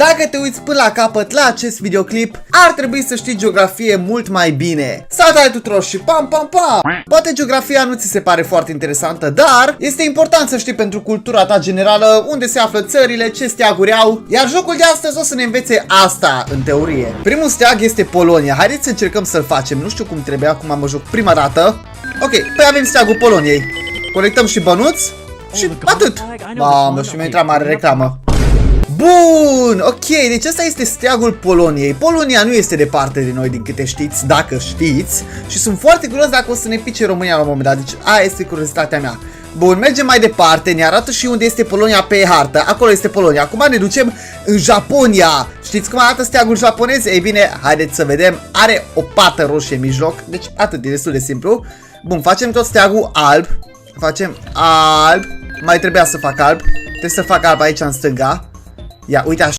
Dacă te uiți până la capăt la acest videoclip, ar trebui să știi geografie mult mai bine. Salutare tuturor și pam pam pam! Poate geografia nu ți se pare foarte interesantă, dar este important să știi pentru cultura ta generală unde se află țările, ce steaguri au, iar jocul de astăzi o să ne învețe asta în teorie. Primul steag este Polonia. Haideți să încercăm să-l facem. Nu știu cum trebuie, acum mă joc prima dată. Ok, păi avem steagul Poloniei. Colectăm și bănuți și atât. Mamă, și mi-a intrat mare reclamă. Bun, ok, deci ăsta este steagul Poloniei. Polonia nu este departe de noi din câte știți, dacă știți. Și sunt foarte curios dacă o să ne pice România la un moment dat, deci aia este curiozitatea mea. Bun, mergem mai departe, ne arată și unde este Polonia pe hartă. Acolo este Polonia, acum ne ducem în Japonia. Știți cum arată steagul japonez? Ei bine, haideți să vedem, are o pată roșie în mijloc. Deci atât, e destul de simplu. Bun, facem tot steagul alb. Facem alb. Mai trebuia să fac alb. Trebuie să fac alb aici în stânga. Ia, uite așa.